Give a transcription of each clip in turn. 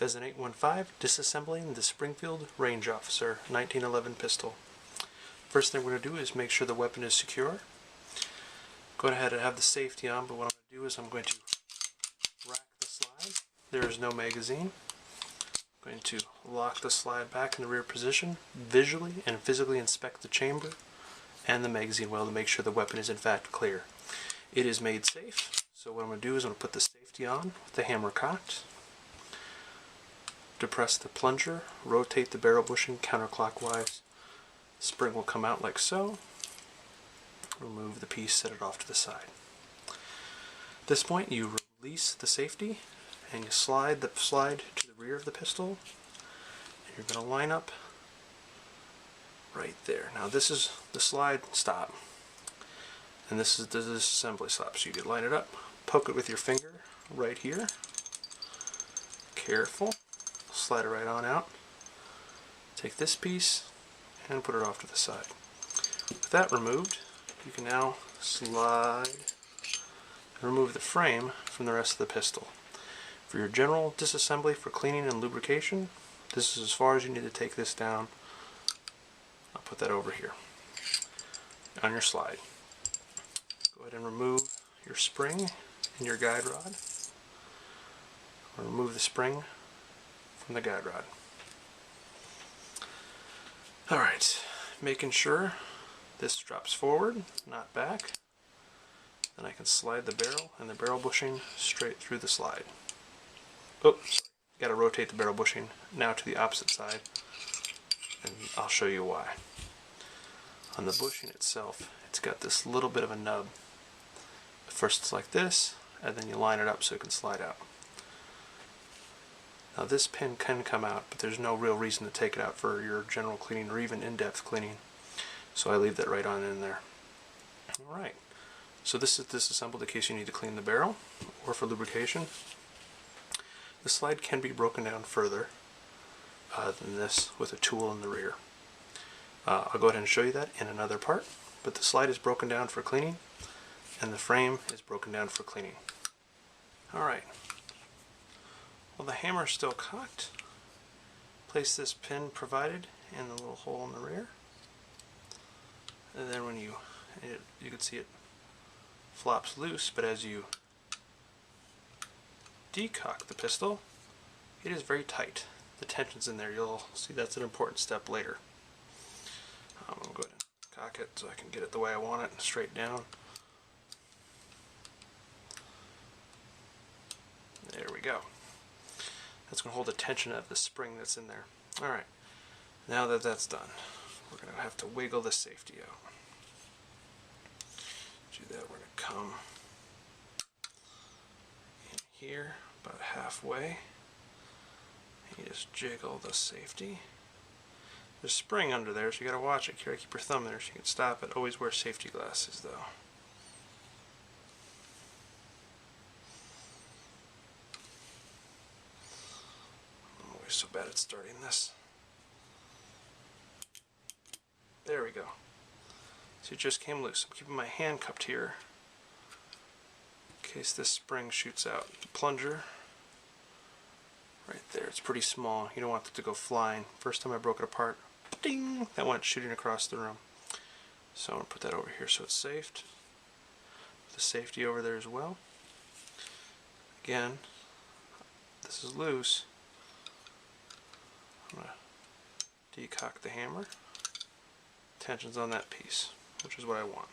Vezin 815, disassembling the Springfield Range Officer 1911 pistol. First thing we're going to do is make sure the weapon is secure. Go ahead and have the safety on, but what I'm going to do is I'm going to rack the slide. There is no magazine. I'm going to lock the slide back in the rear position, visually and physically inspect the chamber and the magazine well to make sure the weapon is in fact clear. It is made safe, so what I'm going to do is I'm going to put the safety on with the hammer cocked. Depress the plunger, rotate the barrel bushing counterclockwise. Spring will come out like so. Remove the piece, set it off to the side. At this point you release the safety and you slide the slide to the rear of the pistol. And you're going to line up right there. Now this is the slide stop and this is the disassembly stop. So you can line it up, poke it with your finger right here. Careful. Slide it right on out. Take this piece and put it off to the side. With that removed, you can now slide and remove the frame from the rest of the pistol. For your general disassembly for cleaning and lubrication, this is as far as you need to take this down. I'll put that over here on your slide. Go ahead and remove your spring and your guide rod. Or remove the spring from the guide rod. Alright, making sure this drops forward, not back. Then I can slide the barrel and the barrel bushing straight through the slide. Oops, got to rotate the barrel bushing now to the opposite side, and I'll show you why. On the bushing itself, it's got this little bit of a nub. First it's like this, and then you line it up so it can slide out. Now this pin can come out, but there's no real reason to take it out for your general cleaning or even in-depth cleaning. So I leave that right on in there. Alright, so this is disassembled in case you need to clean the barrel or for lubrication. The slide can be broken down further than this with a tool in the rear. I'll go ahead and show you that in another part, but the slide is broken down for cleaning and the frame is broken down for cleaning. Alright. Well, the hammer is still cocked. Place this pin provided in the little hole in the rear, and then when you can see it flops loose, but as you decock the pistol, it is very tight. The tension's in there. You'll see that's an important step later. I'm going to go ahead and cock it so I can get it the way I want it, straight down. There we go. That's going to hold the tension of the spring that's in there. Alright, now that that's done, we're going to have to wiggle the safety out. To do that, we're going to come in here about halfway. You just jiggle the safety. There's a spring under there, so you got to watch it. You got to keep your thumb there so you can stop it. Always wear safety glasses though. So bad at starting this. There we go. So it just came loose. I'm keeping my hand cupped here in case this spring shoots out. The plunger right there. It's pretty small. You don't want it to go flying. First time I broke it apart, ding! That went shooting across the room. So I'm going to put that over here so it's safe. Put the safety over there as well. Again, this is loose. I'm going to decock the hammer. Tension's on that piece, which is what I want.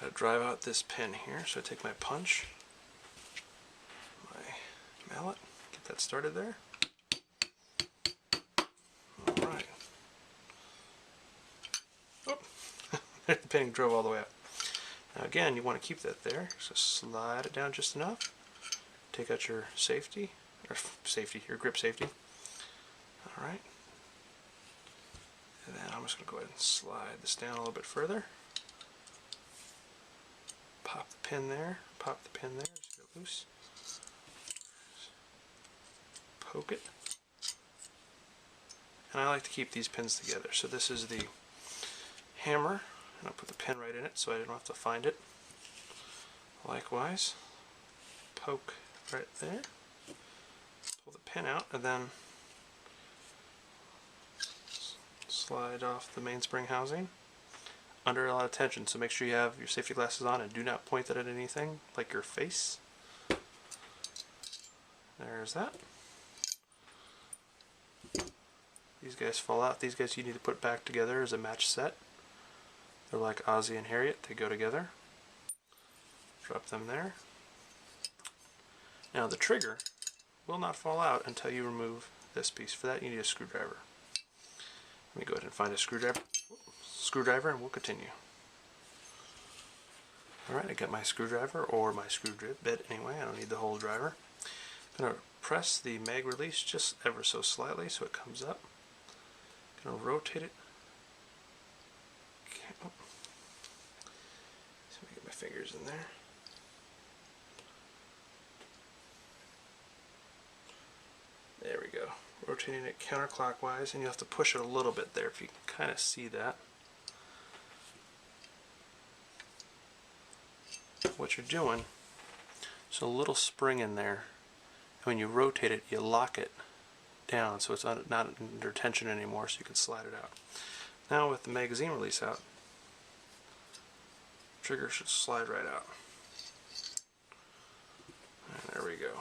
Got to drive out this pin here, so I take my punch, my mallet, get that started there. Alright. Oh, the pin drove all the way up. Now again, you want to keep that there, so slide it down just enough. Take out your safety, your grip safety. Alright, and then I'm just going to go ahead and slide this down a little bit further. Pop the pin there, just get it loose. Poke it. And I like to keep these pins together. So this is the hammer, and I'll put the pin right in it so I don't have to find it. Likewise, poke right there. Pull the pin out and then slide off the mainspring housing under a lot of tension, so make sure you have your safety glasses on and do not point that at anything like your face. There's that. These guys fall out. These guys you need to put back together as a match set. They're like Ozzy and Harriet, they go together. Drop them there. Now the trigger will not fall out until you remove this piece. For that you need a screwdriver. Let me go ahead and find a screwdriver and we'll continue. Alright, I got my screwdriver, or my screw bit anyway, I don't need the whole driver. I'm going to press the mag release just ever so slightly so it comes up. I'm going to rotate it. Okay. Oh. So let me get my fingers in there. There we go. Rotating it counterclockwise, and you have to push it a little bit there if you can kind of see that. What you're doing, there's a little spring in there. When you rotate it, you lock it down so it's not under tension anymore, so you can slide it out. Now with the magazine release out, the trigger should slide right out. And there we go.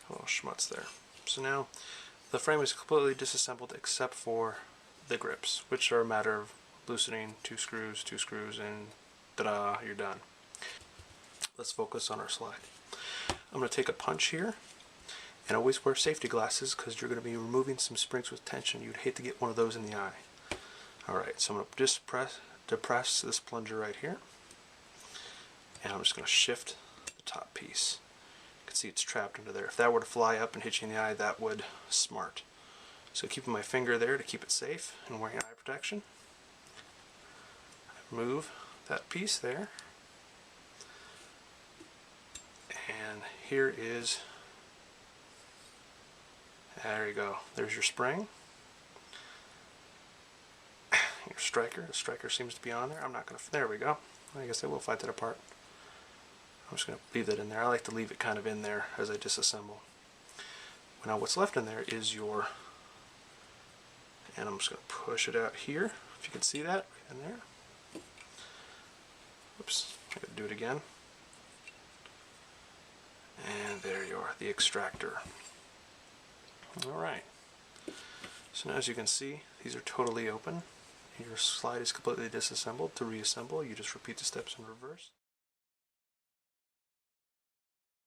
A little schmutz there. So now the frame is completely disassembled except for the grips, which are a matter of loosening two screws, and ta-da, you're done. Let's focus on our slide. I'm going to take a punch here, and always wear safety glasses because you're going to be removing some springs with tension. You'd hate to get one of those in the eye. Alright, so I'm going to just depress this plunger right here, and I'm just going to shift the top piece. You can see it's trapped under there. If that were to fly up and hit you in the eye, that would smart. So keeping my finger there to keep it safe and wearing eye protection. Remove that piece there, and here is, there you go, there's your spring, your striker. The striker seems to be on there. I'm not going to, there we go. I guess I will fight that apart. I'm just going to leave that in there. I like to leave it kind of in there as I disassemble. Now what's left in there is your, and I'm just going to push it out here, if you can see that, right in there. Oops, I gotta do it again. And there you are, the extractor. Alright, so now as you can see, these are totally open. Your slide is completely disassembled. To reassemble, you just repeat the steps in reverse.